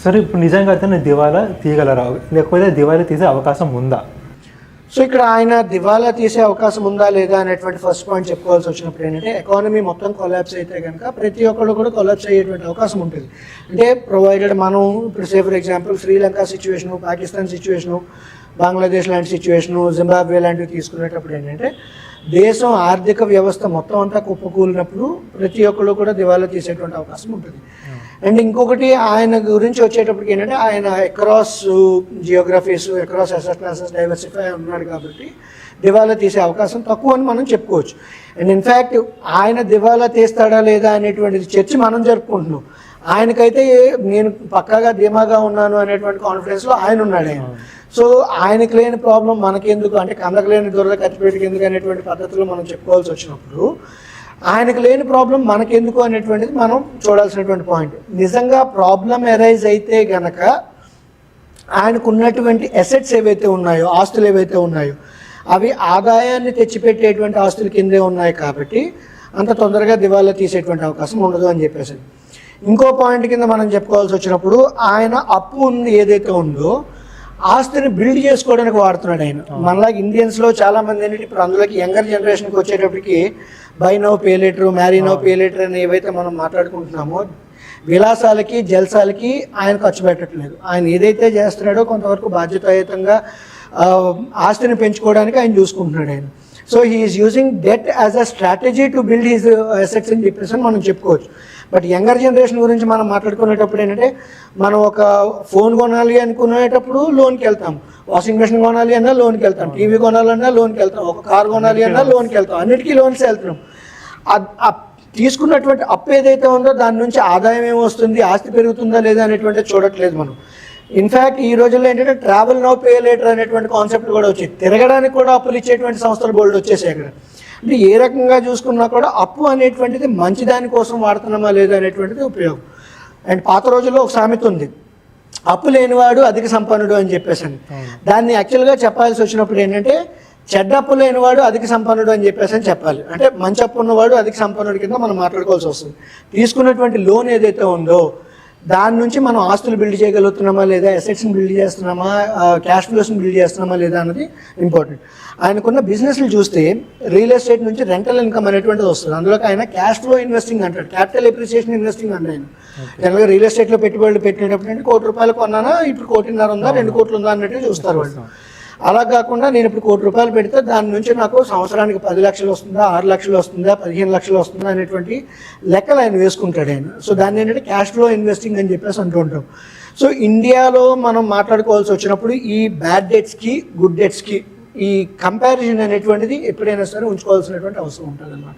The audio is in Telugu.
సరే, ఇప్పుడు నిజంగా అయితే నేను దివాలా తీయగలరా, లేకపోతే దివాలా తీసే అవకాశం ఉందా? సో ఇక్కడ ఆయన దివాలా తీసే అవకాశం ఉందా లేదా అనేటువంటి ఫస్ట్ పాయింట్ చెప్పుకోవాల్సి వచ్చినప్పుడు ఏంటంటే, ఎకానమీ మొత్తం కొలాప్స్ అయితే కనుక ప్రతి ఒక్కళ్ళు కూడా కొలాప్స్ అయ్యేటువంటి అవకాశం ఉంటుంది. అంటే ప్రొవైడెడ్ మనం ఇప్పుడు say for example Sri Lanka situation, Pakistan situation, Bangladesh లాంటి సిచ్యువేషను, జింబాబ్వే లాంటివి తీసుకునేటప్పుడు ఏంటంటే దేశం ఆర్థిక వ్యవస్థ మొత్తం అంతా కుప్పకూలినప్పుడు ప్రతి ఒక్కళ్ళు కూడా దివాలా తీసేటువంటి అవకాశం ఉంటుంది. అండ్ ఇంకొకటి ఆయన గురించి వచ్చేటప్పటికి ఏంటంటే ఆయన across geographies, across asset classes diversify ఉన్నాడు కాబట్టి దివాలా తీసే అవకాశం తక్కువ అని మనం చెప్పుకోవచ్చు. అండ్ ఇన్ఫ్యాక్ట్ ఆయన దివాలా తీస్తాడా లేదా అనేటువంటిది చర్చ మనం జరుపుకుంటున్నాం. ఆయనకైతే నేను పక్కాగా ధీమాగా ఉన్నాను అనేటువంటి కాన్ఫిడెన్స్లో ఆయన ఉన్నాడు. ఆయన సో ఆయనకు లేని ప్రాబ్లం మనకెందుకు, అంటే కందకు లేని దురద కత్తిపేటకి ఎందుకు అనేటువంటి పద్ధతిలో మనం చెప్పుకోవాల్సి వచ్చినప్పుడు ఆయనకు లేని ప్రాబ్లం మనకెందుకు అనేటువంటిది మనం చూడాల్సినటువంటి పాయింట్. నిజంగా ప్రాబ్లం ఎరైజ్ అయితే గనక ఆయనకు ఉన్నటువంటి అసెట్స్ ఏవైతే ఉన్నాయో, ఆస్తులు ఏవైతే ఉన్నాయో అవి ఆదాయాన్ని తెచ్చిపెట్టేటువంటి ఆస్తుల కిందే ఉన్నాయి కాబట్టి అంత తొందరగా దివాలా తీసేటువంటి అవకాశం ఉండదు అని చెప్పేసి. ఇంకో పాయింట్ కింద మనం చెప్పుకోవాల్సి వచ్చినప్పుడు ఆయన అప్పు ఉంది ఏదైతే ఉందో ఆస్తిని బిల్డ్ చేసుకోవడానికి వాడుతున్నాడు ఆయన. మనలాగా ఇండియన్స్లో చాలామంది ఏంటంటే ఇప్పుడు అందులోకి యంగర్ జనరేషన్కి వచ్చేటప్పటికి by now pay later, marry now pay later అని ఏవైతే మనం మాట్లాడుకుంటున్నామో విలాసాలకి జల్సాలకి ఆయన ఖర్చు పెట్టట్లేదు. ఆయన ఏదైతే చేస్తున్నాడో కొంతవరకు బాధ్యతాయుతంగా ఆస్తిని పెంచుకోవడానికి ఆయన చూసుకుంటున్నాడు ఆయన. So he's using debt as a strategy to build his assets అని చెప్పేసి మనం చెప్పుకోవచ్చు. బట్ యంగర్ జనరేషన్ గురించి మనం మాట్లాడుకునేటప్పుడు ఏంటంటే మనం ఒక ఫోన్ కొనాలి అనుకునేటప్పుడు లోన్కి వెళ్తాం, వాషింగ్ మెషిన్ కొనాలి అన్నా లోన్కి వెళ్తాం, టీవీ కొనాలన్నా లోన్కి వెళ్తాం, ఒక కార్ కొనాలి అన్నా లోన్కి వెళ్తాం, అన్నిటికీ లోన్స్ వెళ్తున్నాం. తీసుకున్నటువంటి అప్పు ఏదైతే ఉందో దాని నుంచి ఆదాయం ఏమొస్తుంది, ఆస్తి పెరుగుతుందా లేదా అనేటువంటి చూడట్లేదు మనం. ఇన్ఫ్యాక్ట్ ఈ రోజుల్లో ఏంటంటే ట్రావెల్ నౌ పే లేటర్ అనేటువంటి కాన్సెప్ట్ కూడా వచ్చాయి. తిరగడానికి కూడా అప్పులు ఇచ్చేటువంటి సంస్థలు బోల్డ్ వచ్చేసాయి అక్కడ. అంటే ఏ రకంగా చూసుకున్నా కూడా అప్పు అనేటువంటిది మంచి దానికోసం వాడుతున్నామా లేదా అనేటువంటిది ఉపయోగం. అండ్ పాత రోజుల్లో ఒక సామెత ఉంది, అప్పు లేనివాడు అధిక సంపన్నుడు అని చెప్పేసి. దాన్ని యాక్చువల్గా చెప్పాల్సి వచ్చినప్పుడు ఏంటంటే చెడ్డ అప్పు లేనివాడు అధిక సంపన్నుడు అని చెప్పేసి చెప్పాలి. అంటే మంచి అప్పు ఉన్నవాడు అధిక సంపన్నుడి కింద మనం మాట్లాడుకోవాల్సి వస్తుంది. తీసుకున్నటువంటి లోన్ ఏదైతే ఉందో దాని నుంచి మనం ఆస్తులు బిల్డ్ చేయగలుగుతున్నామా లేదా, అసెట్స్ని బిల్డ్ చేస్తున్నామా, క్యాష్ ఫ్లోస్ని బిల్డ్ చేస్తున్నామా లేదా అన్నది ఇంపార్టెంట్. ఆయనకున్న బిజినెస్లు చూస్తే రియల్ ఎస్టేట్ నుంచి రెంటల్ ఇన్కమ్ అనేటువంటిది వస్తుంది. అందులోకి ఆయన క్యాష్ ఫ్లో ఇన్వెస్టింగ్ అంటాడు, క్యాపిటల్ ఎప్రిసియేషన్ ఇన్వెస్టింగ్ అంటే ఆయన జనరల్గా రియల్ ఎస్టేట్లో పెట్టుబడులు పెట్టినప్పుడు అంటే ₹1 కొన్నానా ఇప్పుడు 1.5 ఉందా, 2 కోట్లు ఉందా అన్నట్టు చూస్తారు వాళ్ళు. అలా కాకుండా నేను ఇప్పుడు ₹1 పెడితే దాని నుంచి నాకు సంవత్సరానికి 10 లక్షలు వస్తుందా, 6 లక్షలు వస్తుందా, 15 లక్షలు వస్తుందా అనేటువంటి లెక్కలు ఆయన వేసుకుంటాడు ఆయన. సో దాన్ని ఏంటంటే క్యాష్ ఫ్లో ఇన్వెస్టింగ్ అని చెప్పేసి అంటూ ఉంటాం. సో ఇండియాలో మనం మాట్లాడుకోవాల్సి వచ్చినప్పుడు ఈ బ్యాడ్ డెట్స్కి గుడ్ డెట్స్కి ఈ కంపారిజన్ అనేటువంటిది ఎప్పుడైనా సరే ఉంచుకోవాల్సినటువంటి అవసరం ఉంటుంది అన్నమాట.